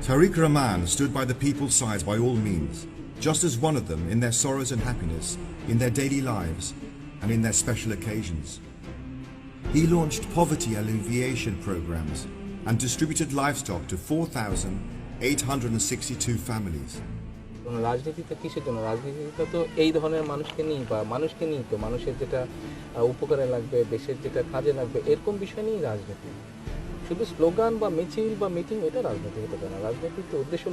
Tariq Rahman stood by the people's side by all means, just as one of them in their sorrows and happiness, in their daily lives, and in their special occasions. He launched poverty alleviation programs and distributed livestock to 4,862 families. রাজনীতিতে কিসের জন্য? রাজনীতিতে তো এই ধরনের মানুষকে নিয়ে বা মানুষকে নিয়ে, তো মানুষের যেটা উপকারে লাগবে, দেশের যেটা কাজে লাগবে, এরকম বিষয় নিয়েই রাজনীতি। শুধু স্লোগান বা মিছিল বা মিটিং এটা রাজনীতি হতে পারে না। রাজনীতির তো উদ্দেশ্য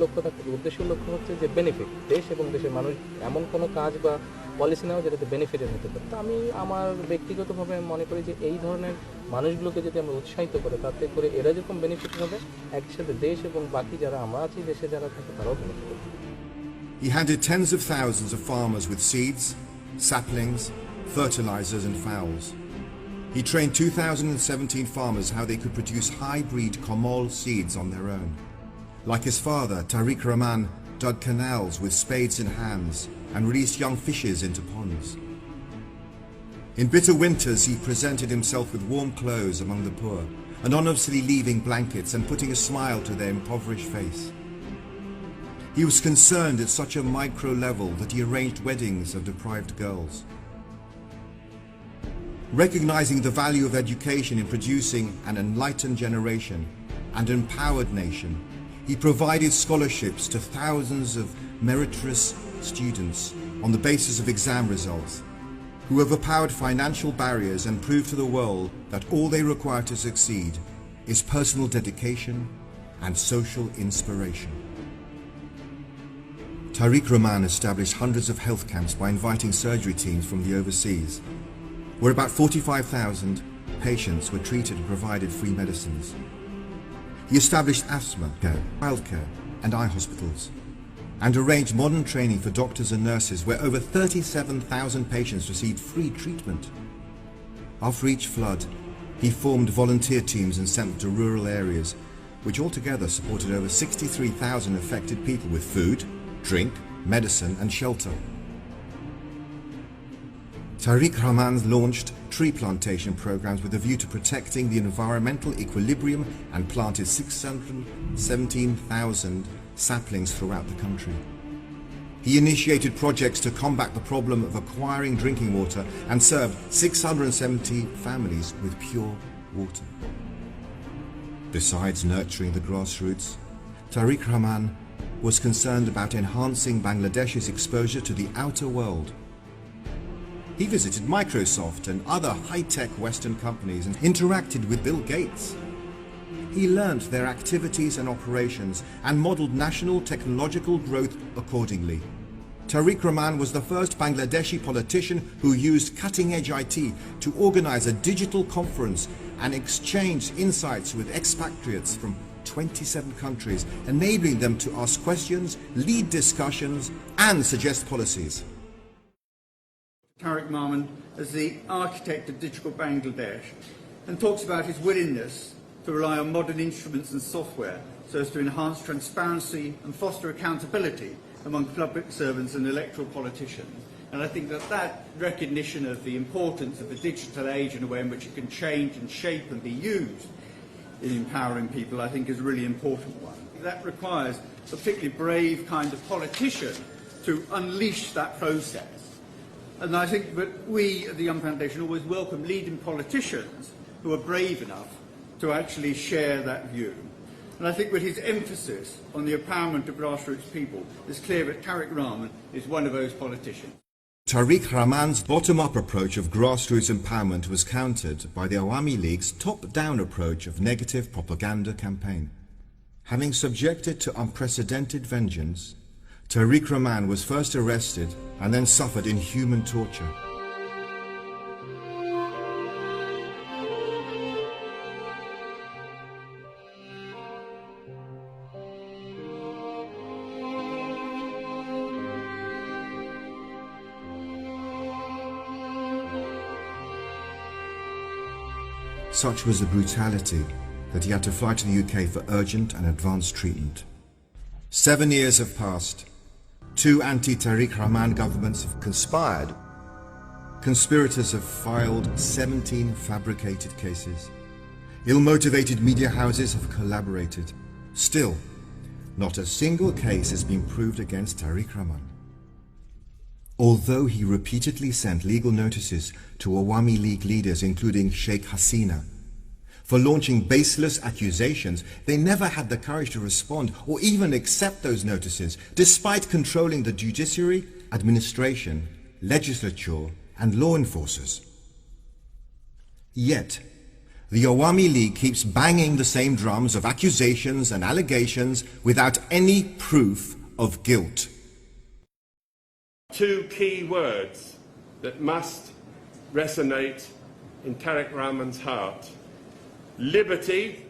লক্ষ্য হচ্ছে যে বেনিফিট, দেশ এবং দেশের মানুষ এমন কোনো কাজ বা পলিসি নেওয়া যেটাতে বেনিফিটের হতে পারে। তো আমি আমার ব্যক্তিগতভাবে মনে করি যে এই ধরনের মানুষগুলোকে যদি আমরা উৎসাহিত করে, তাতে করে এরা যখন বেনিফিট হবে, একসাথে দেশ এবং বাকি যারা আমরা আছি দেশে যারা থাকে তারাও বেনিফিট হবে। He handed tens of thousands of farmers with seeds, saplings, fertilizers and fowls. He trained 2,017 farmers how they could produce high-breed Komol seeds on their own. Like his father, Tariq Rahman dug canals with spades in hands and released young fishes into ponds. In bitter winters, he presented himself with warm clothes among the poor, anonymously leaving blankets and putting a smile to their impoverished face. He was concerned at such a micro level that he arranged weddings of deprived girls. Recognizing the value of education in producing an enlightened generation and empowered nation, he provided scholarships to thousands of meritorious students on the basis of exam results, who overpowered financial barriers and proved to the world that all they require to succeed is personal dedication and social inspiration. Tariq Rahman established hundreds of health camps by inviting surgery teams from the overseas, where about 45,000 patients were treated and provided free medicines. He established asthma care, childcare and eye hospitals, and arranged modern training for doctors and nurses where over 37,000 patients received free treatment. After each flood, he formed volunteer teams and sent them to rural areas, which altogether supported over 63,000 affected people with food, drink, medicine and shelter. Tariq Rahman launched tree plantation programs with a view to protecting the environmental equilibrium and planted 617,000 saplings throughout the country. He initiated projects to combat the problem of acquiring drinking water and served 670 families with pure water. Besides nurturing the grassroots, Tariq Rahman was concerned about enhancing Bangladesh's exposure to the outer world. He visited Microsoft and other high-tech Western companies and interacted with Bill Gates. He learnt their activities and operations and modeled national technological growth accordingly. Tariq Rahman was the first Bangladeshi politician who used cutting-edge IT to organize a digital conference and exchange insights with expatriates from 27 countries, enabling them to ask questions, lead discussions and suggest policies. Tariq Rahman as the architect of digital Bangladesh and talks about his willingness to rely on modern instruments and software so as to enhance transparency and foster accountability among public servants and electoral politicians. And I think that that recognition of the importance of the digital age and the way in which it can change and shape and be used in empowering people, I think is a really important one. That requires a particularly brave kind of politician to unleash that process. And I think that we at the Young Foundation always welcome leading politicians who are brave enough to actually share that view. And I think with his emphasis on the empowerment of grassroots people, it's clear that Tariq Rahman is one of those politicians. Tariq Rahman's bottom-up approach of grassroots empowerment was countered by the Awami League's top-down approach of negative propaganda campaign. Having subjected to unprecedented vengeance, Tariq Rahman was first arrested and then suffered inhuman torture. Such was the brutality that he had to fly to the UK for urgent and advanced treatment. 7 years have passed. 2 anti-Tariq Rahman governments have conspired. Conspirators have filed 17 fabricated cases. Ill-motivated media houses have collaborated. Still, not a single case has been proved against Tariq Rahman. Although he repeatedly sent legal notices to Awami League leaders including Sheikh Hasina for launching baseless accusations, they never had the courage to respond or even accept those notices, despite controlling the judiciary, administration, legislature and law enforcers. Yet, the Awami League keeps banging the same drums of accusations and allegations without any proof of guilt. Two key words that must resonate in Tariq Rahman's heart. Liberty,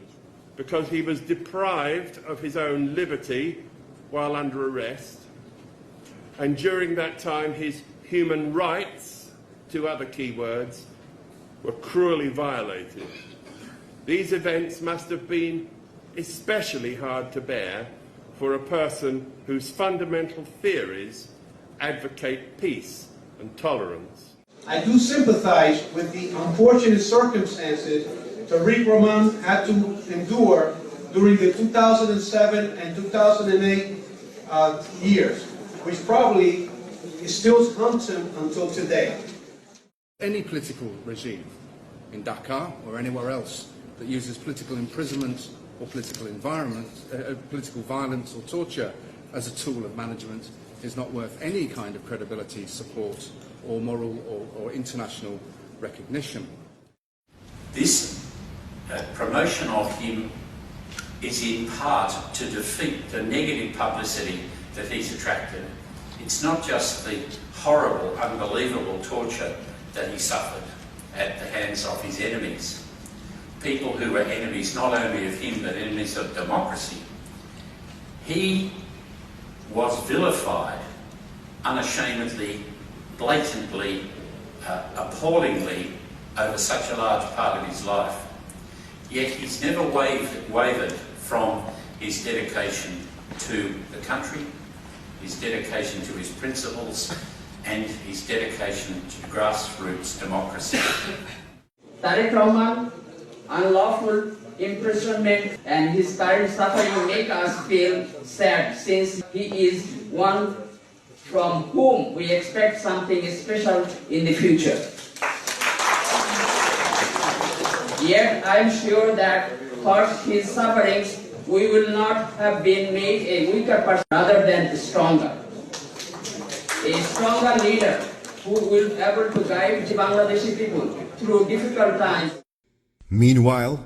because he was deprived of his own liberty while under arrest, and during that time his human rights, two other key words, were cruelly violated. These events must have been especially hard to bear for a person whose fundamental theories advocate peace and tolerance. I do sympathize with the unfortunate circumstances Tariq Rahman had to endure during the 2007 and 2008 years, which probably still haunts him until today. Any political regime in Dhaka or anywhere else that uses political imprisonment or political violence or torture as a tool of management is not worth any kind of credibility, support or moral or international recognition. This promotion of him is in part to defeat the negative publicity that he's attracted. It's not just the horrible, unbelievable torture that he suffered at the hands of his enemies, people who were enemies not only of him but enemies of democracy. He was vilified unashamedly, blatantly, appallingly over such a large part of his life. Yet he's never wavered from his dedication to the country, his dedication to his principles, and his dedication to grassroots democracy. Tariq Rahman, unlawful imprisonment and his current suffering make us feel sad, since he is one from whom we expect something special in the future. Yet I am sure that for his sufferings we will not have been made a weaker person rather than stronger. A stronger leader who will be able to guide the Bangladeshi people through difficult times. Meanwhile,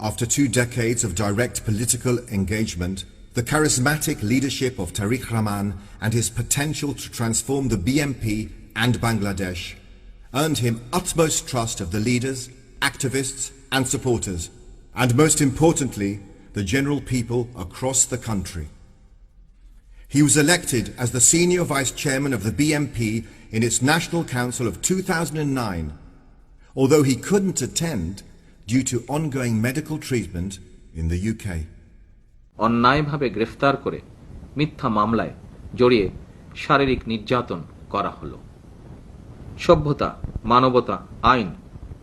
after 2 decades of direct political engagement, the charismatic leadership of Tariq Rahman and his potential to transform the BNP and Bangladesh earned him utmost trust of the leaders, activists and supporters, and most importantly, the general people across the country. He was elected as the senior vice chairman of the BNP in its National Council of 2009, although he couldn't attend due to ongoing medical treatment in the UK. অন্যায়ভাবে গ্রেফতার করে মিথ্যা মামলায় জড়িয়ে শারীরিক নির্যাতন করা হলো। সভ্যতা, মানবতা, আইন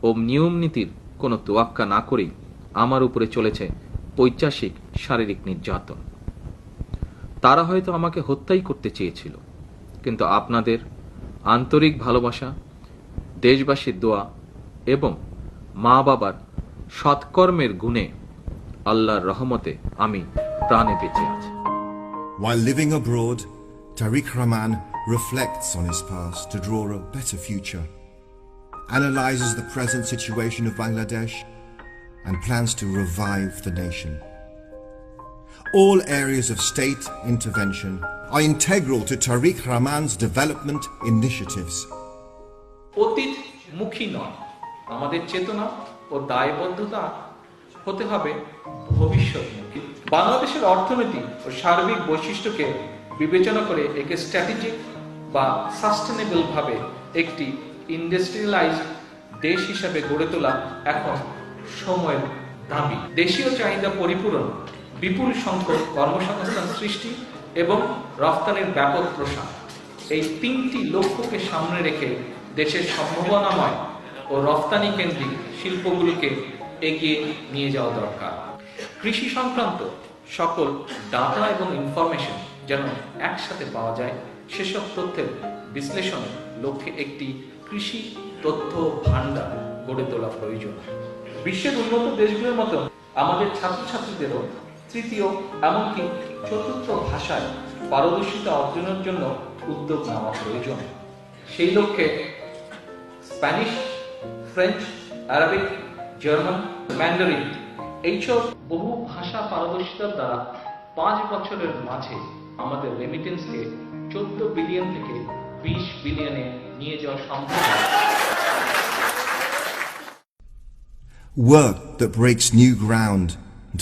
ও নিয়ম নীতির কোনো তোয়াক্কা না করেই আমার উপরে চলেছে পৈশাচিক শারীরিক নির্যাতন। তারা হয়তো আমাকে হত্যাই করতে চেয়েছিল, কিন্তু আপনাদের আন্তরিক ভালোবাসা, দেশবাসীর দোয়া এবং মা বাবার সৎকর্মের গুণে আল্লাহর রহমতে আমি প্রাণে বেঁচে আছি। While living abroad, Tariq Rahman reflects on his past to draw a better future, analyzes the present situation of Bangladesh, and plans to revive the nation. All areas of state intervention are integral to Tariq Rahman's development initiatives. অতীত মুখী নয়, আমাদের চেতনা ও দায়বদ্ধতা হতে হবে ভবিষ্যৎমুখী। বাংলাদেশের অর্থনীতি ও সার্বিক বৈশিষ্ট্যকে বিবেচনা করে একে স্ট্র্যাটেজিক বা সাস্টেনেবল ভাবে একটি ইন্ডাস্ট্রিয়ালাইজড দেশ হিসাবে গড়ে তোলা এখন সময়ের দাবি। দেশীয় চাহিদা পরিপূরণ, বিপুল সংখ্যক কর্মসংস্থান সৃষ্টি এবং রফতানির ব্যাপক প্রসার, এই 3টি লক্ষ্যকে সামনে রেখে দেশের সম্ভাবনাময় ও রফতানি কেন্দ্রিক শিল্পগুলোকে এগিয়ে নিয়ে যাওয়া দরকার। কৃষি সংক্রান্ত সকল ডাটা এবং ইনফরমেশন যেন একসাথে পাওয়া যায়, সেসব তথ্যের বিশ্লেষণের লক্ষ্যে একটি কৃষি তথ্য ভাণ্ডার গড়ে তোলা প্রয়োজন। বিশ্বের উন্নত দেশগুলোর মতো আমাদের ছাত্রছাত্রীদেরও তৃতীয় এমনকি চতুর্থ ভাষায় পারদর্শিতা অর্জনের জন্য উদ্যোগ নেওয়া প্রয়োজন। সেই লক্ষ্যে Spanish, French, Arabic, German, Mandarin এইসব বহু ভাষা পারদর্শিতার দ্বারা 5 বছরের মাঝে আমাদের রেমিটেন্সকে 14 বিলিয়ন থেকে 20 বিলিয়নে নিয়ে যাওয়া সম্ভব। Work that breaks new ground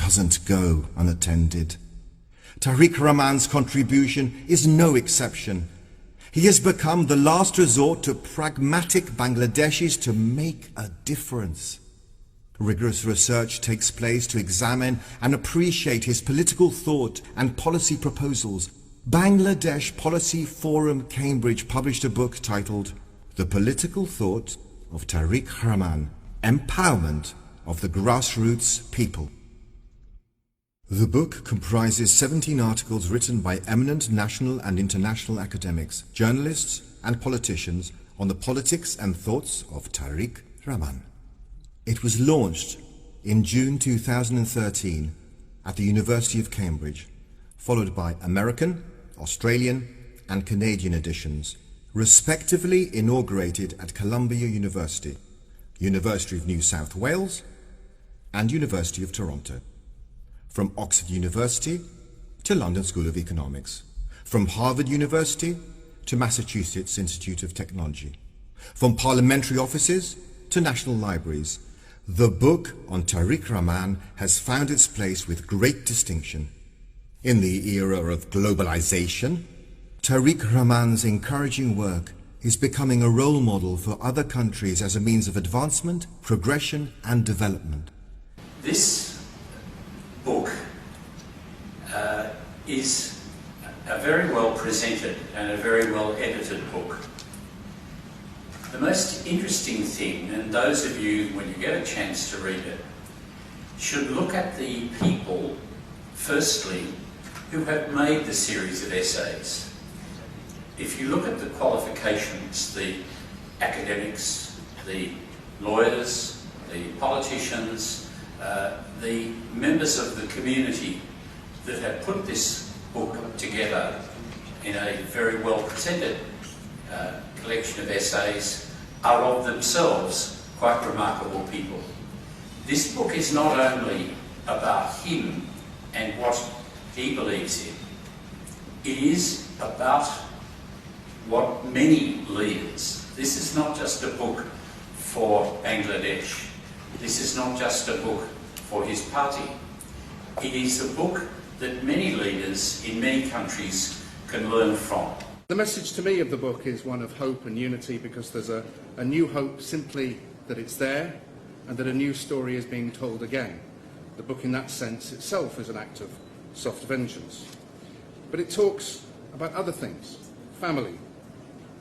doesn't go unattended. Tariq Rahman's contribution is no exception. He has become the last resort to pragmatic Bangladeshis to make a difference. Rigorous research takes place to examine and appreciate his political thought and policy proposals. Bangladesh Policy Forum Cambridge published a book titled The Political Thought of Tariq Rahman, Empowerment of the Grassroots People. The book comprises 17 articles written by eminent national and international academics, journalists and politicians on the politics and thoughts of Tariq Rahman. It was launched in June 2013 at the University of Cambridge, followed by American, Australian and Canadian editions, respectively inaugurated at Columbia University, University of New South Wales and University of Toronto. From Oxford University to London School of Economics, from Harvard University to Massachusetts Institute of Technology, from parliamentary offices to national libraries. The book on Tariq Rahman has found its place with great distinction. In the era of globalization, Tariq Rahman's encouraging work is becoming a role model for other countries as a means of advancement, progression and development. This book is a very well presented and a very well edited book. The most interesting thing, and those of you, when you get a chance to read it, should look at the people, firstly, who have made the series of essays. If you look at the qualifications, the academics, the lawyers, the politicians, the members of the community that have put this book together in a very well presented collection of essays are of themselves quite remarkable people. This book is not only about him and what he believes in, it is about what many leaders, this is not just a book for Bangladesh, this is not just a book for his party, it is a book that many leaders in many countries can learn from. The message to me of the book is one of hope and unity, because there's a new hope simply that it's there and that a new story is being told again. The book in that sense itself is an act of soft vengeance. But it talks about other things, family,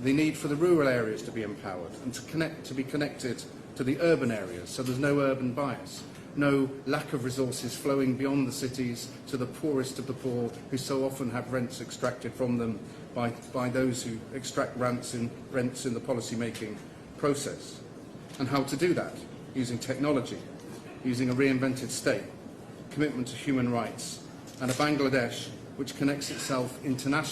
the need for the rural areas to be empowered and to be connected to the urban areas, so there's no urban bias, no lack of resources flowing beyond the cities to the poorest of the poor, who so often have rents extracted from them by those who extract rents in the policy-making process. And how to do that, using technology, using a reinvented state, commitment to human rights, and a Bangladesh which connects itself internationally